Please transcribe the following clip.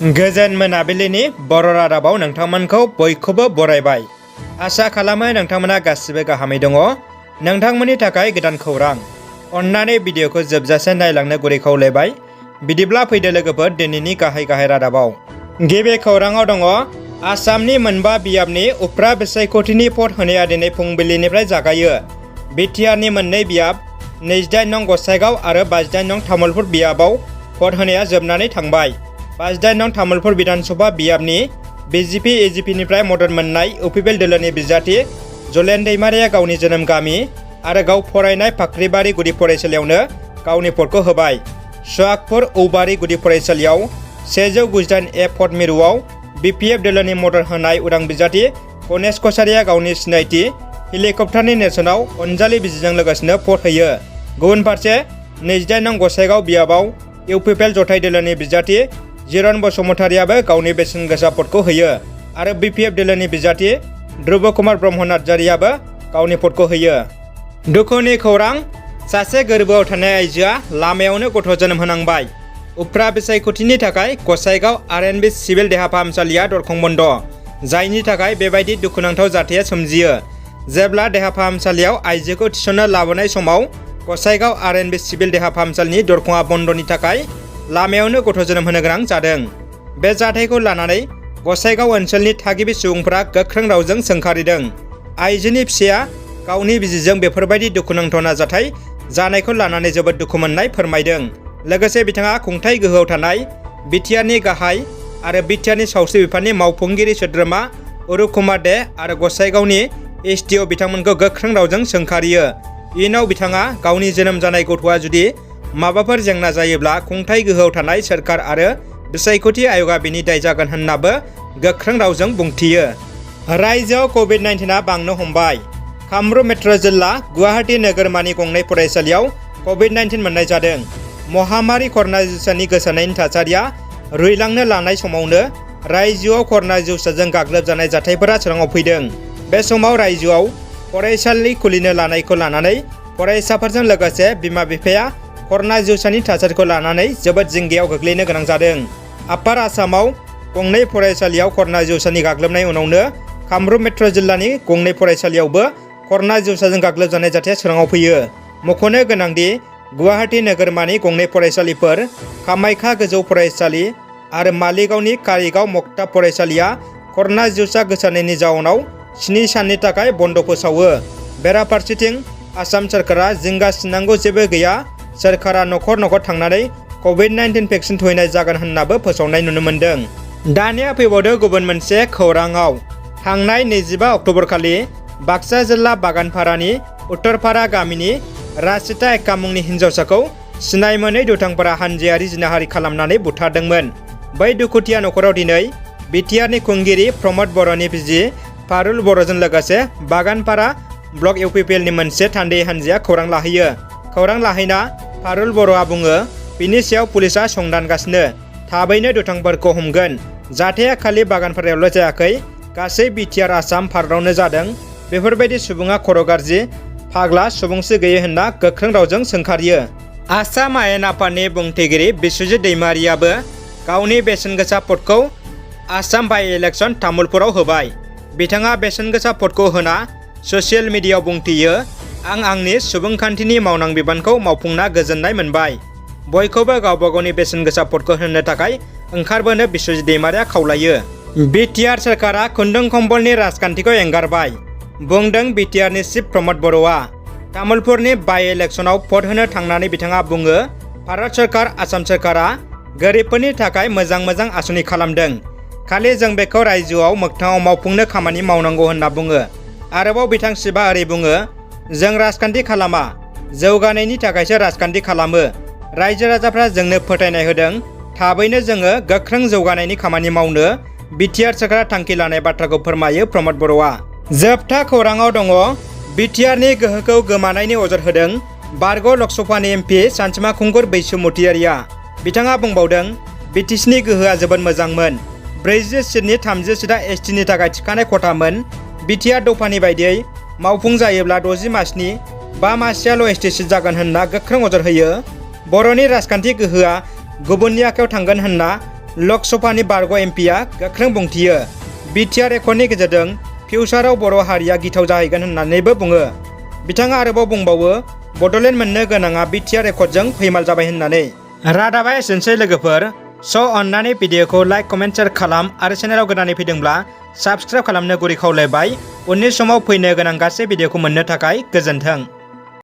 गोजोन मोनाबिलिनि बर' रादाबाव नोंथांमोनखौ बयखौबो बरायबाय। आसा खालामो नोंथांमोना गासिबो गाहामै दङ। नोंथांमोननि थाखाय गोदान खौरां। अन्नानै भिडिअखौ जोबजासे नायलांनो गुरै खावलायबाय। बिदिब्ला फैदो लोगोफोर दिनैनि गाहाय रादाबाव। गिबि खौराङाव दङ आसामनि मोनबा बियाबनि उफ्रा बिसायख'थिनि भट होनाया दिनै फुंबिलिनिफ्राय जागायो। बिटिआरनि मोननै बियाब 28 नं गसाइगाव आरो 52 नं तामुलपुर बियाबाव भट होनाया जोबनानै थांबाय। 52 नं तामुलपुर बिधानसभा बियाबनि बिजेपि एजिपिनिफ्राय मदद मोननाय इउपिपिएल दोलोनि बिजाथि जलेन दैमारिया गावनि जोनोम गामि आरो गाव फरायनाय फाख्रिबारि गुदि फरायसालियावनो गावनि भटखौ होबाय। सुवागपुर औबारि गुदि फरायसालियाव 198 ए भट मिरुआव बिपिएफ दोलोनि मदद होनाय उदां बिजाथि गणेश कछारिया गावनि सिनायथि हेलिकप्टारनि नेरसोनाव अनजालि बिजिजों लोगोसेनो भट होयो। गुबुन फारसे 28 नं गसाइगाव बियाबाव इउपिपिएल जथाय दोलोनि बिजाथि जिरन बसुमतारियाबो गावनि बेसेन गोसा भटखौ होयो आरो बिपिएफ दोलोनि बिजाथि ध्रुब कुमार ब्रह्म नार्जारियाबो गावनि भटखौ होयो। दुखुनि खौरां, सासे गोरबोआव थानाय आइजोआ लामायावनो गथ' जोनोम होनांबाय। उफ्रा बिसायख'थिनि थाखाय गसाइगाव आरएनबि सिभिल देहा फाहामसालिया दरखं बन्द, जायनि थाखाय बेबायदि दुखुनांथाव जाथाया सोमजियो। जेब्ला देहा फाहामसालियाव आइजोखौ थिसननो लाबोनाय समाव गसाइगाव आरएनबि सिभिल देहा फाहामसालिनि दरखंआ बन्दनि थाखाय लामायावनो गथ' जोनोम होनो गोनां जादों। बे जाथायखौ लानानै गसाइगाव ओनसोलनि थागिबि सुबुंफोरा गोख्रों रावजों सोंखारिदों। आइजोनि फिसाया गावनि बिसिजों बेफोरबायदि दुखुनांथाव जाथाय जानायखौ लानानै जोबोद दुखु मोननाय फोरमायदों। लोगोसे बिथाङा खुंथाय गोहोआव थानाय बिटिआरनि गाहाय आरो बिटिआरनि सावस्रि बिफाननि मावफुंगिरि सोद्रोमा अरुप कुमार दे आरो गसाइगावनि एसडिअ बिथांमोनखौ गोख्रों रावजों सोंखारियो। इयुनाव बिथाङा गावनि जोनोम जानाय गथ'आ जुदि माबाफोर जेंना जायोब्ला खुंथाय गोहोआव थानाय सोरखार आरो बिसायख'थि आय'गा बिनि दाय जागोन होन्नाबो गोख्रों रावजों बुंथियो। रायजोआव कभिड-19आ बांनो हमबाय। कामरुप मेट्र' जिल्ला गुवाहाटी नोगोरमानि गंनै फरायसालियाव कभिड-19 मोननाय जादों। महामारि कर'ना जिउसानि गोसारनायनि थासारिया रुइलांनो लानाय समावनो रायजोआव कर'ना जिउसाजों गाग्लोबजानाय जाथायफोरा सोराङाव फैदों। बे समाव रायजोआव फरायसालि खुलिनो लानायखौ लानानै फरायसाफोरजों लोगोसे बिमा-बिफाया कर'ना जिउसानि थासारिखौ लानानै जोबोद जिंगायाव गोग्लैनो गोनां जादों। आपार आसामाव गंनै फरायसालियाव कर'ना जिउसानि गाग्लोबनाय उनावनो कामरुप मेट्र' जिल्लानि गंनै फरायसालियावबो कर'ना जिउसाजों गाग्लोबजानाय जाथाया सोराङाव फैयो। मख'नो गोनांदि गुवाहाटी नोगोरमानि गंनै फरायसालिफोर कामाख्या गोजौ फरायसालि आरो मालिगावनि कारिगाव मक्ता फरायसालिया कर'ना जिउसा गोसारनायनि जाउनाव 7 साननि थाखाय बन्द फोसावो। बेराफारसेथिं आसाम सोरखारा जिंगासिनांगौ जेबो गैया, सोरखारा न'खर न'खर थांनानै कभिड-19 भेक्सिन थुहैनाय जागोन होन्नाबो फोसावनाय नुनो मोन्दों। दानिया फैबावदो गुबुन मोनसे खौराङाव। थांनाय 25 अक्ट'बर खालि बाक्सा जिल्ला बागानपारानि उत्तरपारा गामिनि राशिता एक्का मुंनि हिन्जावसाखौ सिनाय मोनै दुथांफोरा हानजायारि जिनाहारि खालामनानै बुथारदोंमोन। बै दुखुथिया न'खराव दिनै बिटिआरनि खुंगिरि प्रमद बर'नि बिसि पारुल बर'जों लोगोसे बागानपारा ब्लक इउपिपिएलनि मोनसे थान्दै हानजाया खौरां लाहैयो। खौरां लाहैना पारुल बर'आ बुङो, बिनि सायाव पुलिसा संदानगासिनो, थाबैनो दुथांफोरखौ हमगोन। जाथाया खालि बागानपारायावल' जायाखै, गासै बिटिआर आसाम भारतआवनो जादों। बेफोरबायदि सुबुङा खर' गाज्रि, फाग्ला, सुबुंस्रि गैयै होनना गोख्रों रावजों सोंखारियो। आसाम आयेन आफादनि बुंथिगिरि बिस्वजित दैमारियाबो गावनि बेसेन गोसा भटखौ आसाम बाइ इलेक्सन तामुलपुराव होबाय। बिथाङा बेसेन गोसा भटखौ होना ससियेल मिडियायाव बुंथियो, आं आंनि सुबुंखान्थिनि मावनां बिबानखौ मावफुंना गोजोननाय मोनबाय। बयखौबो गावबा गावनि बेसेन गोसा भटखौ होनो थाखाय ओंखारबोनो बिस्वजित दैमारिया खावलायो। बिटिआर सोरखारा खुन्दुं कम्बलनि राजखान्थिखौ एंगारबाय, बुंदों बिटिआरनि चिफ प्रमद बर'आ। तामुलपुरनि बाइ इलेक्सनाव भट होनो थांनानै बिथाङा बुङो, भारत सोरखार, आसाम सोरखारा गोरिबफोरनि थाखाय मोजां आसनि खालामदों। खालि जों बेखौ रायजोआव मोगथाङाव मावफुंनो खामानि मावनांगौ होनना बुङो। आरोबाव बिथां चिफआ ओरै बुङो, जों राजखान्थि खालामा, जौगानायनि थाखायसो राजखान्थि खालामो। रायजो राजाफ्रा जोंनो फोथायनाय होदों, थाबैनो जोङो गोख्रों जौगानायनि खामानि मावनो बिटिआर सोरखारा थांखि लानाय बाथ्राखौ फोरमायो प्रमद बर'आ। जोबथा खौराङाव दङ बिटिआरनि गोहोखौ गोमानायनि अजद होदों बारग' लकसभानि एमपि सानसुमा खुंगुर बैसुमुतियारिया। बिथाङा बुंबावदों, बिटिसिनि गोहोआ जोबोद मोजांमोन। 40 सिटनि 30 सिटआ एसटिनि थाखाय थिखानाय खथामोन। बिटिआर दफानि बायदियै मावफुं जायोब्ला 60 मासनि 5 मासियाल' एसटि सिट जागोन होनना गोख्रों अजद होयो। बर'नि राजखान्थि गोहोआ गुबुननि आखायाव थांगोन होनना लक सभानि बारग' एमपिआ गोख्रों बुंथियो। बिटिआर रेकर्डनि गेजेरजों फिउचाराव बर' हारिया गिथाव जाहैगोन होननानैबो बुङो। बिथाङा आरोबाव बुंबावो बड'लेण्ड मोननो गोनाङा बिटिआर रेकर्डजों फैमाल जाबाय होननानै। रादाबा एसेनोसै लोगोफोर। अननानै भिडिअखौ लाइक कमेन्ट शेयार खालाम आरो चेनेलाव गोदानै फैदोंब्ला साबस्क्राइब खालामनो गुरै खावलायबाय। उननि समाव फैनो गोनां गासै भिडिअखौ मोननो थाखाय गोजोन्थों।